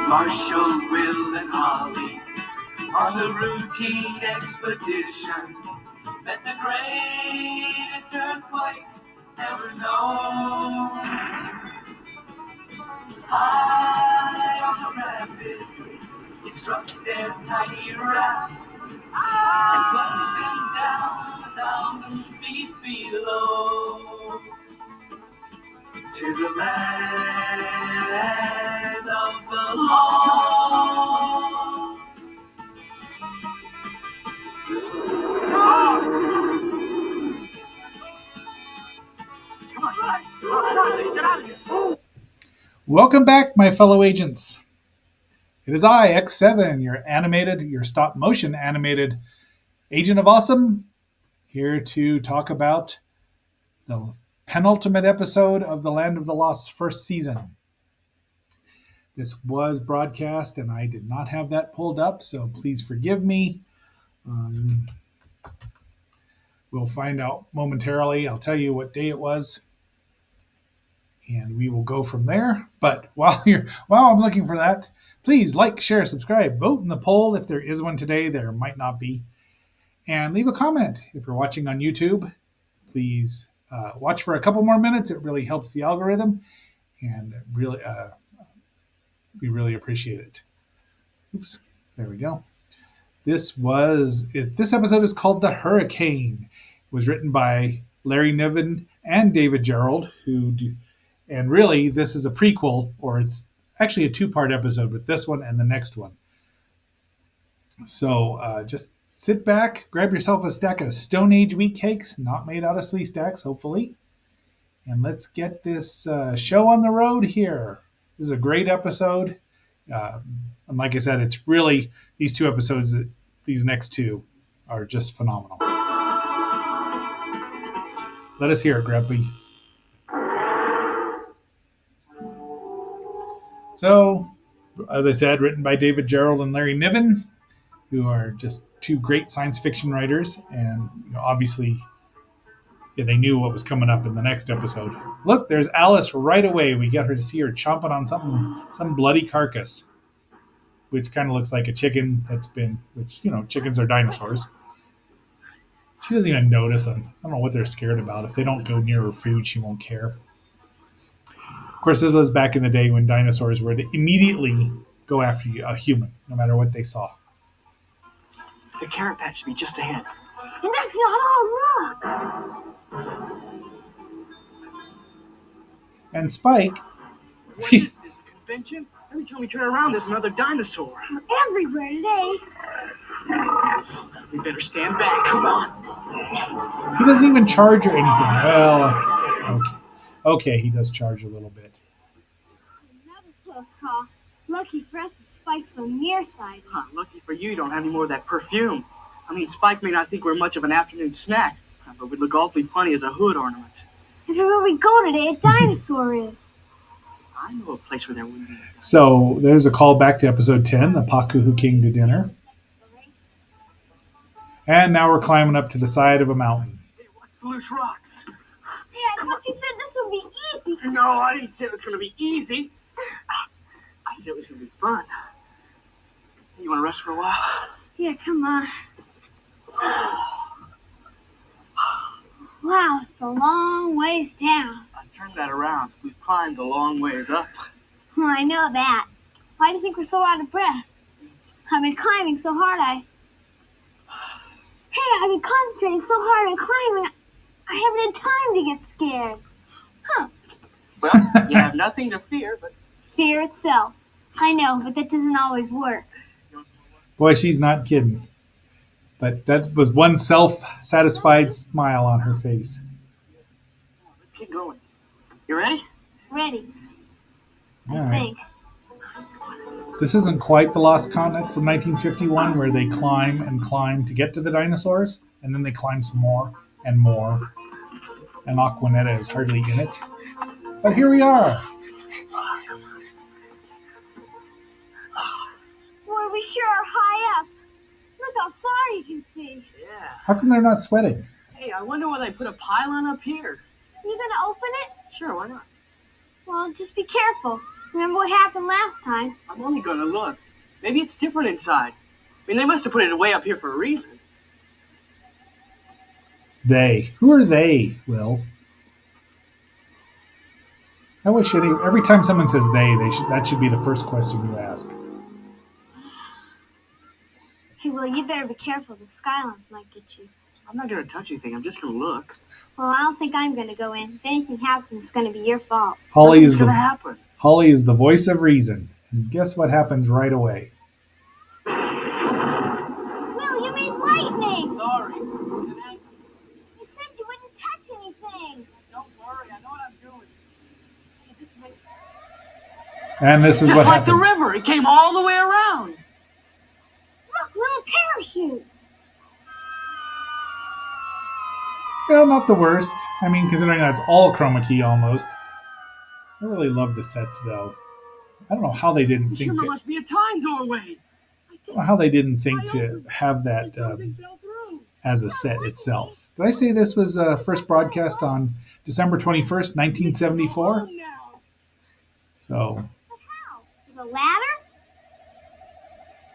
Marshall, Will, and Holly on the routine expedition met the greatest earthquake ever known. High on the rapids, it struck their tiny raft and plunged them down 1,000 feet below to the land of the lost. Welcome back, my fellow agents. It is I, X7, your stop motion animated agent of awesome, here to talk about the penultimate episode of The Land of the Lost first season. This was broadcast and I did not have that pulled up, so please forgive me. We'll find out momentarily. I'll tell you what day it was, and we will go from there. But while I'm looking for that, please like, share, subscribe, vote in the poll if there is one today. There might not be. And leave a comment. If you're watching on YouTube, please watch for a couple more minutes. It really helps the algorithm, and really, we really appreciate it. Oops, there we go. This episode is called The Hurricane. It was written by Larry Niven and David Gerrold, and really this is a prequel, or it's actually a two-part episode with this one and the next one. So just sit back, grab yourself a stack of Stone Age wheat cakes, not made out of slee stacks, hopefully, and let's get this show on the road here. This is a great episode. And like I said, it's really these two episodes, these next two are just phenomenal. Let us hear it, Grubby. So, as I said, written by David Gerrold and Larry Niven, who are just two great science fiction writers, and obviously they knew what was coming up in the next episode. Look, there's Alice right away. We get her to see her chomping on some bloody carcass, which kind of looks like a chicken which, chickens are dinosaurs. She doesn't even notice them. I don't know what they're scared about. If they don't go near her food, she won't care. Of course, this was back in the day when dinosaurs would immediately go after a human, no matter what they saw. The carrot patch should be just ahead. And that's not all, look! And Spike... What is this, a convention? Every time we turn around, there's another dinosaur. We're everywhere today. We better stand back. Come on. He doesn't even charge or anything. Well, okay, he does charge a little bit. Another close call. Lucky for us, Spike's so nearsighted. Lucky for you don't have any more of that perfume. I mean, Spike may not think we're much of an afternoon snack, but we'd look awfully funny as a hood ornament. And where we go today, a dinosaur is. I know a place where there wouldn't be. So there's a call back to episode 10, the Paku who came to dinner. And now we're climbing up to the side of a mountain. Hey, watch the loose rocks. Hey, I thought you said this would be easy. No, I didn't say it was going to be easy. I said it was going to be fun. You want to rest for a while? Yeah, come on. Wow, it's a long ways down. I turned that around. We've climbed a long ways up. Well, I know that. Why do you think we're so out of breath? I've been climbing so hard, I've been concentrating so hard on climbing, I haven't had time to get scared. Huh. Well, you have nothing to fear, but... Fear itself. I know, but that doesn't always work. Boy, she's not kidding. But that was one self-satisfied smile on her face. Let's get going. You ready? Ready. All I right. think. This isn't quite the Lost Continent from 1951, where they climb and climb to get to the dinosaurs, and then they climb some more and more. And Aquanetta is hardly in it. But here we are. Boy, we sure are high up. Look how far you can see. Yeah. How come they're not sweating? Hey, I wonder why they put a pylon up here. You gonna open it? Sure, why not? Well, just be careful. Remember what happened last time? I'm only gonna look. Maybe it's different inside. I mean, they must have put it way up here for a reason. They. Who are they, Will? I wish every time someone says that should be the first question you ask. Hey, Will, you better be careful. The Skylines might get you. I'm not gonna touch anything. I'm just gonna look. Well, I don't think I'm going to go in. If anything happens, it's going to be your fault. Holly Nothing's is gonna happen. Holly is the voice of reason, and guess what happens right away? Will, you made lightning! Sorry. It was an accident. You said you wouldn't touch anything. Don't worry. I know what I'm doing. Hey, this makes... And this is Just what like happens. the river. It came all the way around. Look, little parachute. Well, not the worst. I mean, considering that's all chroma key almost. I really love the sets, though. I don't know how they didn't Sure, think there to. must be a time doorway. I don't know how they didn't think to have that as a set itself. Did I say this was first broadcast on December 21st, 1974? So, But how? With a ladder?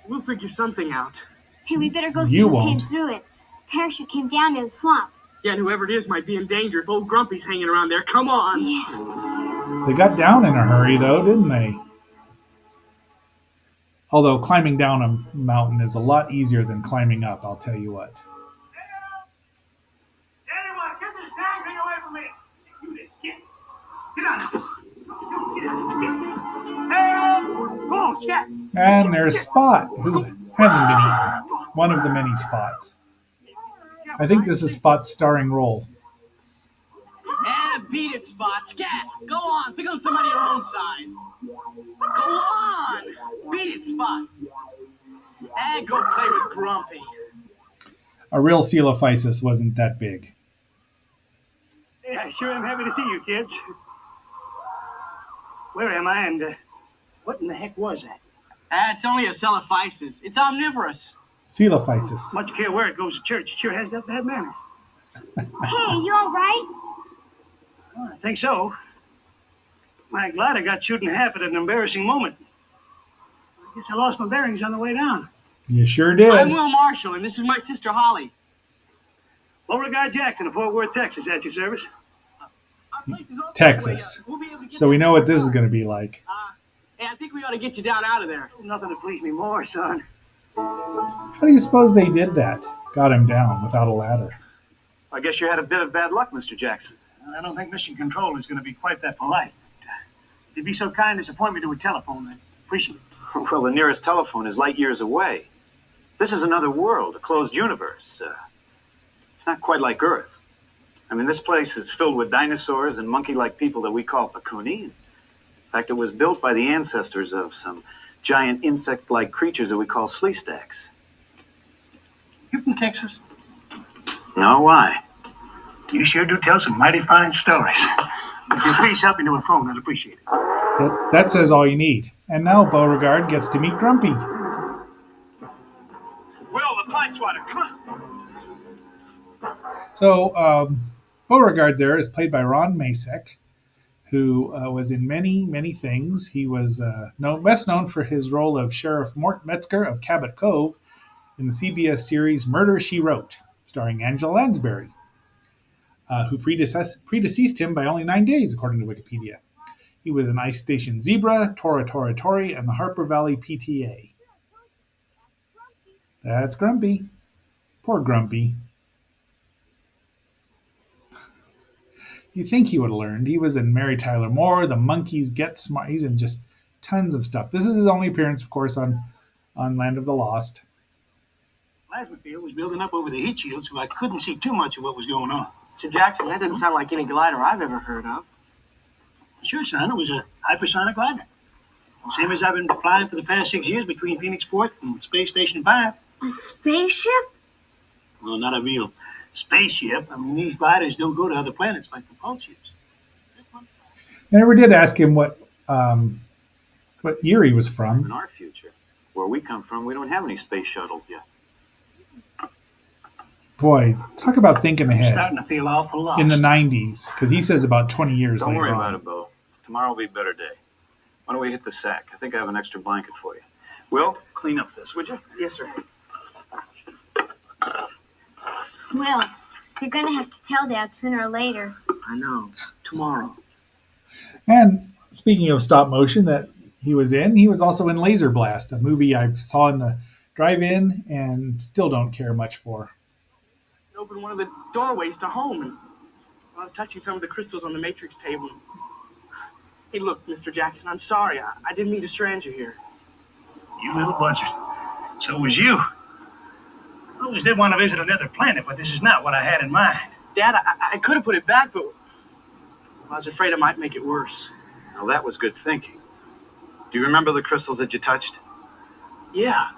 We'll figure something out. Hey, we better go see You who won't. came through it. Parachute came down in the swamp. Yeah, and whoever it is might be in danger if old Grumpy's hanging around there. Come on. Yeah. they got down in a hurry, though, didn't they? Although climbing down a mountain is a lot easier than climbing up, I'll tell you what. Anyone, get this dang thing away from me! You did. Get out. Hey! Oh, Scat. And there's Spot, who hasn't been eaten. One of the many Spots. I think this is Spot's starring role. Beat it, Spot. Scat. Go on. Pick on somebody your own size. Go on. Beat it, Spot. And go play with Grumpy. A real Coelophysis wasn't that big. Yeah, sure am happy to see you, kids. Where am I, and what in the heck was that? It's only a celophysis. It's omnivorous. Coelophysis. Much care where it goes to church. It sure has got bad manners. Hey, you all right? Well, I think so. My glider got chewed in half at an embarrassing moment. I guess I lost my bearings on the way down. You sure did. I'm Will Marshall, and this is my sister Holly. Beauregard Jackson of Fort Worth, Texas, at your service. Our place is open. Texas. We'll be able to get So we down. know what this is going to be like. Hey, I think we ought to get you down out of there. Nothing to please me more, son. How do you suppose they did that? Got him down without a ladder. I guess you had a bit of bad luck, Mr. Jackson. I don't think Mission Control is going to be quite that polite. If you'd be so kind as to point me to a telephone, I'd appreciate it. Well, the nearest telephone is light years away. This is another world, a closed universe. It's not quite like Earth. I mean, this place is filled with dinosaurs and monkey-like people that we call Pakuni. In fact, it was built by the ancestors of some giant insect-like creatures that we call sleestaks. You from Texas? No, why? You sure do tell some mighty fine stories. If you please help me to a phone, I'd appreciate it. That says all you need. And now Beauregard gets to meet Grumpy. Will, the pine swatter, come on. So Beauregard there is played by Ron Masek, who was in many, many things. He was best known for his role of Sheriff Mort Metzger of Cabot Cove in the CBS series Murder, She Wrote, starring Angela Lansbury, who predeceased him by only 9 days, according to Wikipedia. He was in Ice Station Zebra, Tora Tora Tori, and the Harper Valley PTA. That's Grumpy. Poor Grumpy. You think he would have learned. He was in Mary Tyler Moore, The Monkees, Get Smart. He's in just tons of stuff. This is his only appearance, of course, on Land of the Lost. Plasma field was building up over the heat shield, so I couldn't see too much of what was going on. Mr. Jackson, that doesn't sound like any glider I've ever heard of. Sure, son, it was a hypersonic glider. Same as I've been flying for the past 6 years between Phoenixport and Space Station 5. A spaceship? Well, not a real spaceship. I mean, these gliders don't go to other planets like the pulse ships. I never did ask him what year he was In from. our future, where we come from, we don't have any space shuttles yet. Boy, talk about thinking I'm ahead. starting to feel awful lost. In the 90s, because he says about 20 years Don't later worry on. about it, Bo. Tomorrow will be a better day. Why don't we hit the sack? I think I have an extra blanket for you. Will, clean up this, would you? Yes, sir. Will, you're gonna have to tell Dad sooner or later. I know. Tomorrow. And speaking of stop motion that he was also in Laser Blast, a movie I saw in the drive-in and still don't care much for. I opened one of the doorways to home, and I was touching some of the crystals on the matrix table. Hey, look, Mr. Jackson, I'm sorry. I didn't mean to strand you here. You little buzzard. So was you. I always did want to visit another planet, but this is not what I had in mind. Dad, I could have put it back, but I was afraid it might make it worse. Now, that was good thinking. Do you remember the crystals that you touched? Yeah.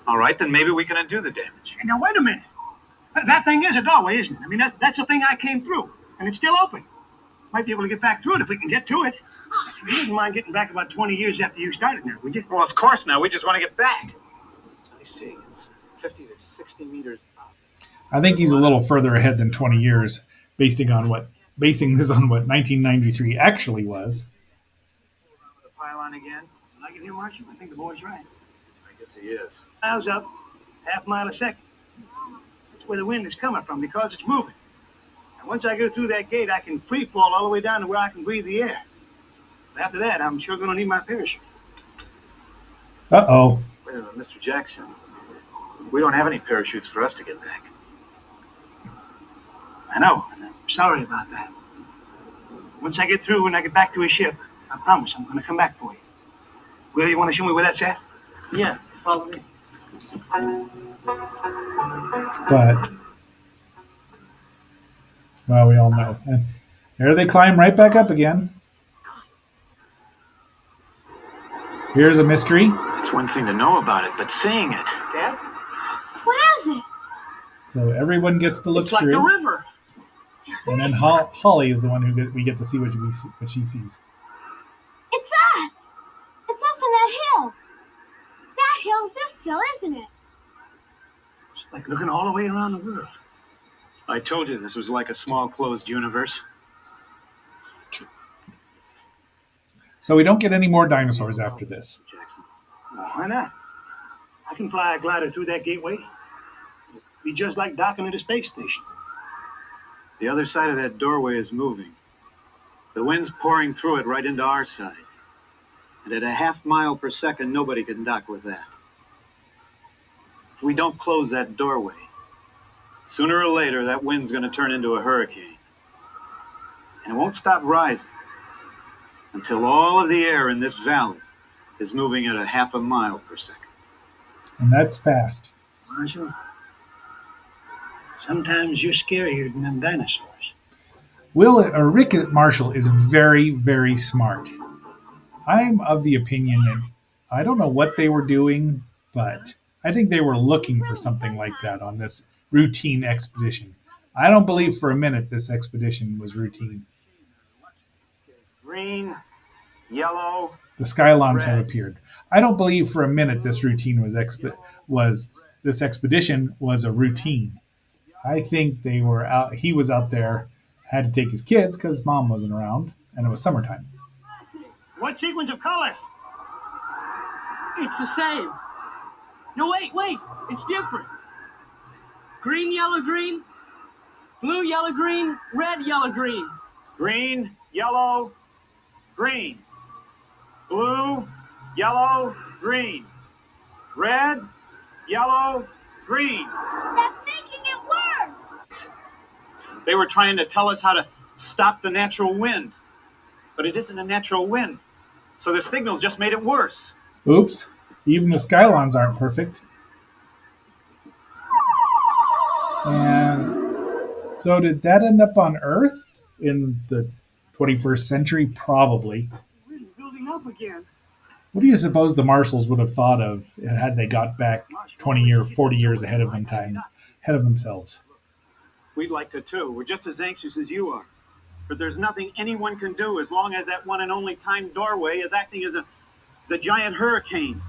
All right, then maybe we can undo the damage. Now, wait a minute. That thing is a doorway, isn't it? I mean, that's the thing I came through, and it's still open. Might be able to get back through it if we can get to it. You wouldn't mind getting back about 20 years after you started now, would you? Well, of course now. We just want to get back. I see. It's 50 to 60 meters up. I think he's a little further ahead than 20 years, basing this on what 1993 actually was. The pylon again? Like it here, Marshall? I think the boy's right. I guess he is. Miles up, half mile a second. That's where the wind is coming from because it's moving. And once I go through that gate, I can free fall all the way down to where I can breathe the air. But after that, I'm sure going to need my parachute. Uh-oh. Wait a minute, Mr. Jackson. We don't have any parachutes for us to get back. I know, and I'm sorry about that. Once I get through and I get back to his ship, I promise I'm going to come back for you. Will, you want to show me where that's at? Yeah, follow me. But, well, we all know. And there they climb right back up again. Here's a mystery. It's one thing to know about it, but seeing it. Dad? What is it? So everyone gets to look It's like through. the river. And then Holly is the one we get to see what she sees. It's that! It's us on that hill. That hill's this hill, isn't it? It's like looking all the way around the world. I told you this was like a small closed universe. So we don't get any more dinosaurs after this. Jackson. Well, why not? I can fly a glider through that gateway. It'd be just like docking at a space station. The other side of that doorway is moving. The wind's pouring through it right into our side. And at a half mile per second, nobody can dock with that. If we don't close that doorway, sooner or later, that wind's going to turn into a hurricane. And it won't stop rising until all of the air in this valley is moving at a half a mile per second. And that's fast. Marshall, sometimes you're scarier than them dinosaurs. Rick Marshall is very, very smart. I'm of the opinion that I don't know what they were doing, but I think they were looking for something like that on this routine expedition. I don't believe for a minute this expedition was routine. Green, yellow. The Skylons have appeared. I don't believe for a minute this routine this expedition was a routine. I think they were out. He was out there, had to take his kids because mom wasn't around, and it was summertime. What sequence of colors? It's the same. No, wait. It's different. Green, yellow, green. Blue, yellow, green. Red, yellow, green. Green, yellow, green. Blue, yellow, green. Red, yellow, green. That's making it worse! They were trying to tell us how to stop the natural wind. But it isn't a natural wind. So their signals just made it worse. Oops. Even the Skylons aren't perfect. And so did that end up on Earth in the 21st century? Probably. The wind's building up again. What do you suppose the Marshalls would have thought of had they got back 20 or 40 years ahead of themselves? We'd like to too. We're just as anxious as you are. But there's nothing anyone can do as long as that one and only time doorway is acting as a giant hurricane.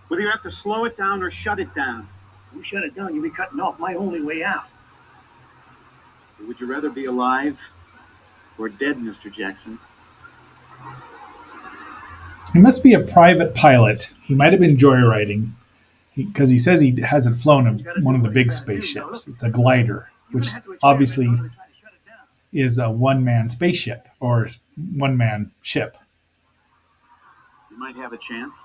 Whether you have to slow it down or shut it down. You shut it down, you'll be cutting off my only way out. Would you rather be alive or dead, Mr. Jackson? He must be a private pilot. He might have been joyriding because he says he hasn't flown one of the big spaceships. It's a glider, which obviously is a one-man spaceship or one-man ship. You might have a chance,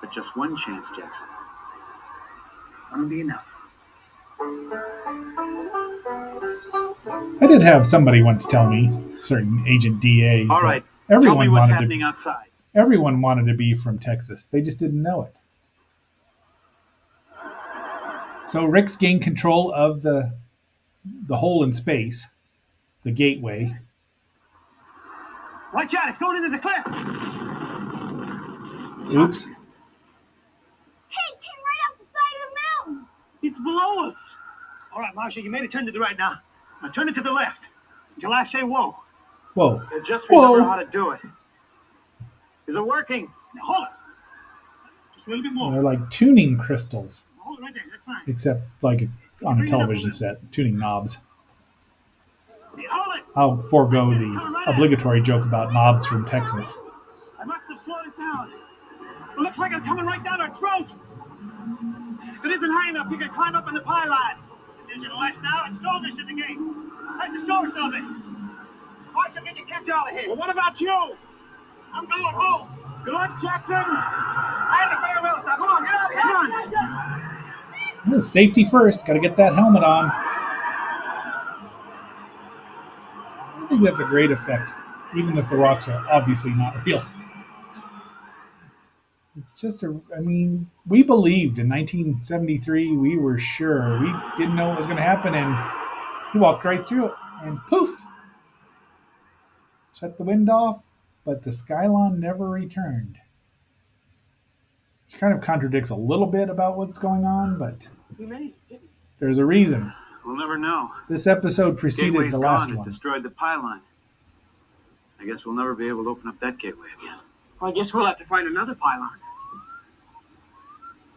but just one chance, Jackson. Gonna be enough. I did have somebody once tell me, certain Agent DA, All right, that tell me everyone what's wanted happening to outside. everyone wanted to be from Texas. They just didn't know it. So Rick's gained control of the hole in space, the gateway. Watch out, it's going into the cliff. Oops. Hey, it came right up the side of the mountain. It's below us. All right, Marshall, you made a turn to the right now. Now turn it to the left until I say whoa. Whoa. Just remember Whoa. how to do it. Is it working? Now hold it. Just a little bit more. They're like tuning crystals, Hold it right there. That's fine. except like on a television set, tuning knobs. Hold it. I'll forego the obligatory joke about knobs from Texas. I must have slowed it down. It looks like it's coming right down our throat. If it isn't high enough, you can climb up in the pylon. There's your last now and stall this at the gate. That's the source of it. Marshall, get your kids out of here. Well, what about you? I'm going home. Good luck, Jackson. I had the farewell stuff. Come on, get out of here. Come on. Safety first. Got to get that helmet on. I think that's a great effect, even if the rocks are obviously not real. It's just we believed in 1973. We were sure. We didn't know what was going to happen, and he walked right through it, and poof! Shut the wind off, but the Skylon never returned. Which kind of contradicts a little bit about what's going on, but there's a reason. We'll never know. This episode preceded Gateway's the last gone. one. It destroyed the pylon. I guess we'll never be able to open up that gateway again. Well, I guess we'll have to find another pylon.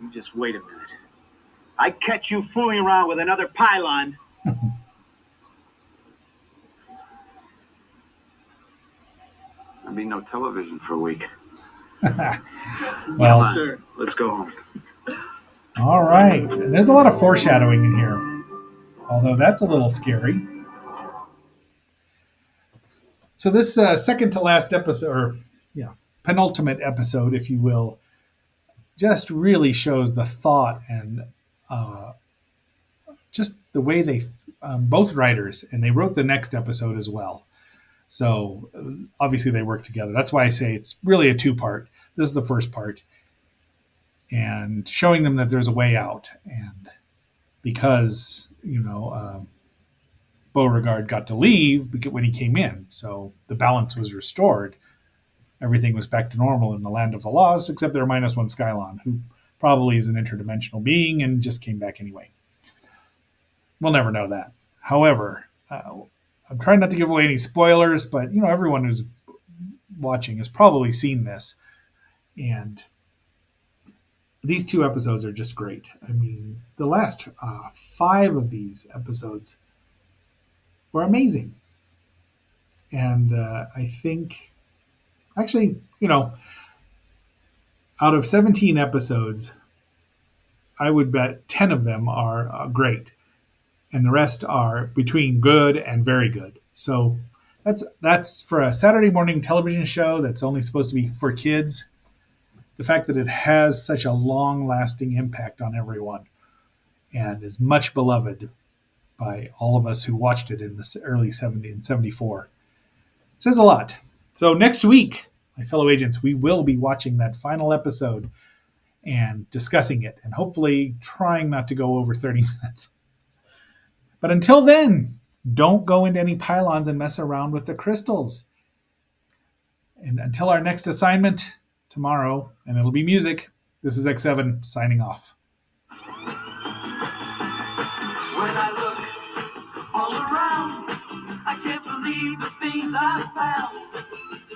You just wait a minute. I catch you fooling around with another pylon. There'll be no television for a week. Well, sir, let's go home. all right. And there's a lot of foreshadowing in here, although that's a little scary. So this second to last episode, or penultimate episode, if you will, just really shows the thought and just the way they, both writers, and they wrote the next episode as well. So obviously they work together. That's why I say it's really a two-part. This is the first part. And showing them that there's a way out. And because, Beauregard got to leave when he came in. So the balance was restored. Everything was back to normal in the land of the lost, except their -1 Skylon, who probably is an interdimensional being and just came back anyway. We'll never know that. However, I'm trying not to give away any spoilers, but everyone who's watching has probably seen this, and these two episodes are just great. I mean, the last 5 of these episodes were amazing, and I think, actually, out of 17 episodes, I would bet 10 of them are great, and the rest are between good and very good. So that's for a Saturday morning television show that's only supposed to be for kids. The fact that it has such a long-lasting impact on everyone and is much beloved by all of us who watched it in the early 70s and 74 says a lot. So next week, my fellow agents, we will be watching that final episode and discussing it, and hopefully trying not to go over 30 minutes. But until then, don't go into any pylons and mess around with the crystals. And until our next assignment tomorrow, and it'll be music, this is X7 signing off. When I look all around, I can't believe the things I found.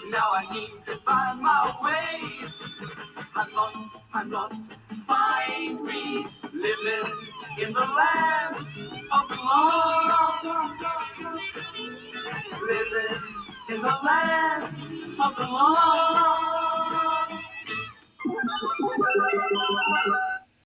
Now I need to find my way. I'm lost, find me. Living in the land of the lost. Living in the land of the lost.